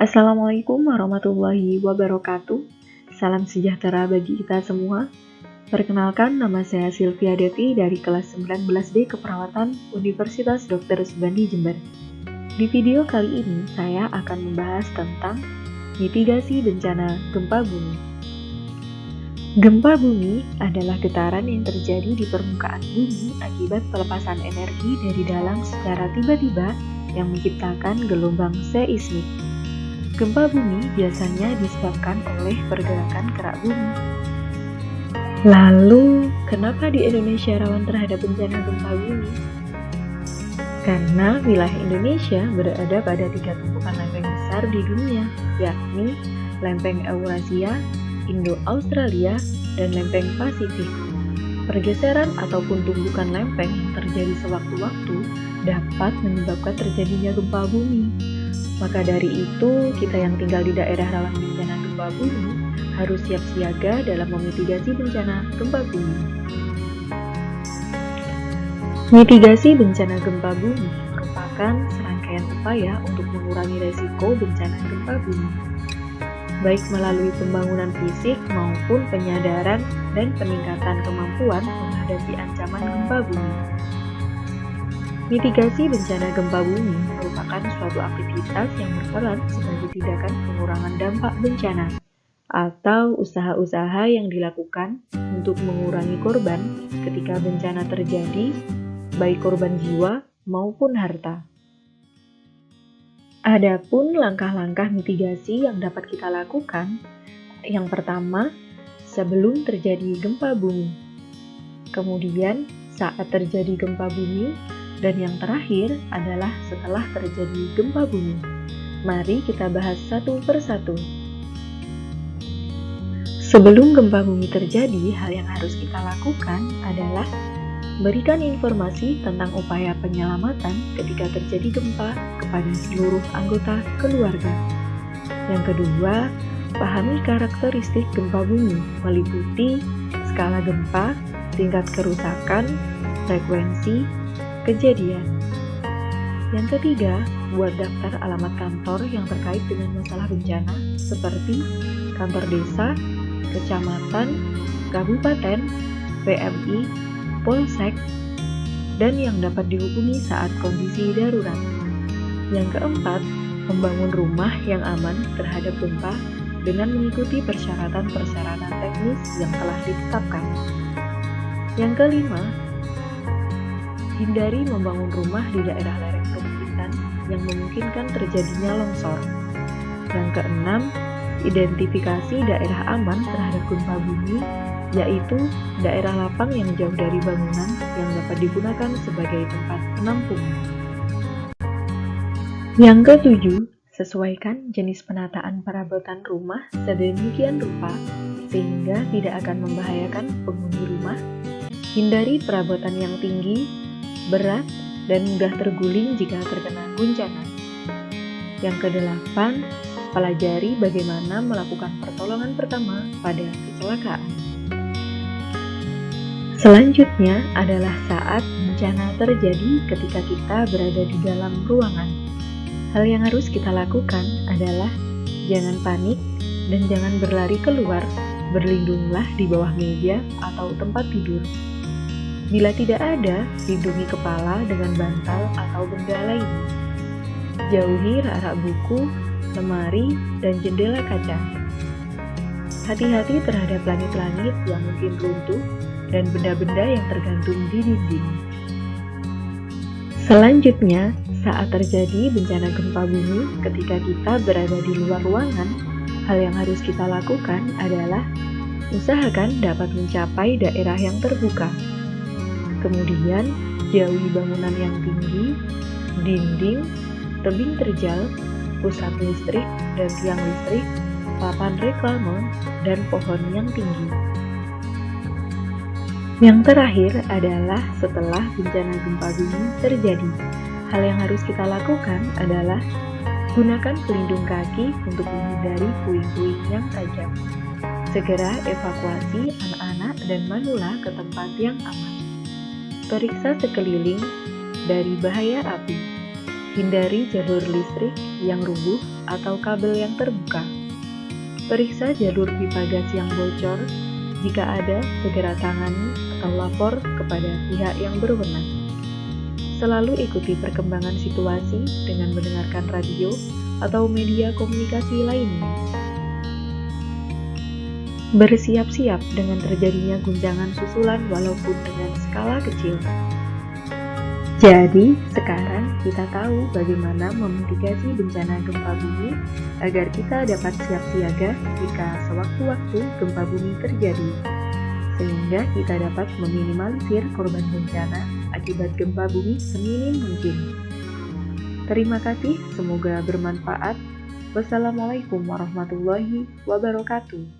Assalamualaikum warahmatullahi wabarakatuh. Salam sejahtera bagi kita semua. Perkenalkan, nama saya Sylvia Devi dari kelas 19D Keperawatan Universitas Dr. Subandi Jember. Di video kali ini, saya akan membahas tentang mitigasi bencana gempa bumi. Gempa bumi adalah getaran yang terjadi di permukaan bumi akibat pelepasan energi dari dalam secara tiba-tiba yang menciptakan gelombang seismik. Gempa bumi biasanya disebabkan oleh pergerakan kerak bumi. Lalu, kenapa di Indonesia rawan terhadap bencana gempa bumi? Karena wilayah Indonesia berada pada 3 tumpukan lempeng besar di dunia, yakni lempeng Eurasia, Indo-Australia, dan lempeng Pasifik. Pergeseran ataupun tumbukan lempeng yang terjadi sewaktu-waktu dapat menyebabkan terjadinya gempa bumi. Maka dari itu, kita yang tinggal di daerah rawan bencana gempa bumi harus siap siaga dalam memitigasi bencana gempa bumi. Mitigasi bencana gempa bumi merupakan serangkaian upaya untuk mengurangi resiko bencana gempa bumi, baik melalui pembangunan fisik maupun penyadaran dan peningkatan kemampuan menghadapi ancaman gempa bumi. Mitigasi bencana gempa bumi merupakan suatu aktivitas yang berperan sebagai tindakan pengurangan dampak bencana atau usaha-usaha yang dilakukan untuk mengurangi korban ketika bencana terjadi, baik korban jiwa maupun harta. Adapun langkah-langkah mitigasi yang dapat kita lakukan, yang pertama, sebelum terjadi gempa bumi. Kemudian, saat terjadi gempa bumi, dan yang terakhir adalah setelah terjadi gempa bumi. Mari kita bahas satu persatu. Sebelum gempa bumi terjadi, hal yang harus kita lakukan adalah berikan informasi tentang upaya penyelamatan ketika terjadi gempa kepada seluruh anggota keluarga. Yang kedua, pahami karakteristik gempa bumi, meliputi skala gempa, tingkat kerusakan, frekuensi, kejadian. Yang ketiga, buat daftar alamat kantor yang terkait dengan masalah bencana seperti kantor desa, kecamatan, kabupaten, PMI, polsek, dan yang dapat dihubungi saat kondisi darurat. Yang keempat, membangun rumah yang aman terhadap gempa dengan mengikuti persyaratan-persyaratan teknis yang telah ditetapkan. Yang kelima, hindari membangun rumah di daerah lereng perbukitan yang memungkinkan terjadinya longsor. Yang keenam, identifikasi daerah aman terhadap gempa bumi, yaitu daerah lapang yang jauh dari bangunan yang dapat digunakan sebagai tempat penampungan. Yang ketujuh, sesuaikan jenis penataan perabotan rumah sedemikian rupa sehingga tidak akan membahayakan penghuni rumah. Hindari perabotan yang tinggi, berat, dan mudah terguling jika terkena guncangan. Yang kedelapan, pelajari bagaimana melakukan pertolongan pertama pada kecelakaan. Selanjutnya adalah saat bencana terjadi ketika kita berada di dalam ruangan. Hal yang harus kita lakukan adalah jangan panik dan jangan berlari keluar, berlindunglah di bawah meja atau tempat tidur. Bila tidak ada, lindungi kepala dengan bantal atau benda lainnya. Jauhi rak-rak buku, lemari, dan jendela kaca. Hati-hati terhadap langit-langit yang mungkin runtuh dan benda-benda yang tergantung di dinding. Selanjutnya, saat terjadi bencana gempa bumi ketika kita berada di luar ruangan, hal yang harus kita lakukan adalah usahakan dapat mencapai daerah yang terbuka. Kemudian, jauhi bangunan yang tinggi, dinding, tebing terjal, pusat listrik dan tiang listrik, papan reklame, dan pohon yang tinggi. Yang terakhir adalah setelah bencana gempa bumi terjadi, hal yang harus kita lakukan adalah gunakan pelindung kaki untuk menghindari puing-puing yang tajam. Segera evakuasi anak-anak dan manula ke tempat yang aman. Periksa sekeliling dari bahaya api. Hindari jalur listrik yang rubuh atau kabel yang terbuka. Periksa jalur pipa gas yang bocor. Jika ada, segera tangani atau lapor kepada pihak yang berwenang. Selalu ikuti perkembangan situasi dengan mendengarkan radio atau media komunikasi lainnya. Bersiap-siap dengan terjadinya guncangan susulan walaupun dengan skala kecil. Jadi, sekarang kita tahu bagaimana memitigasi bencana gempa bumi agar kita dapat siap siaga jika sewaktu-waktu gempa bumi terjadi, sehingga kita dapat meminimalisir korban bencana akibat gempa bumi seminim mungkin. Terima kasih, semoga bermanfaat. Wassalamualaikum warahmatullahi wabarakatuh.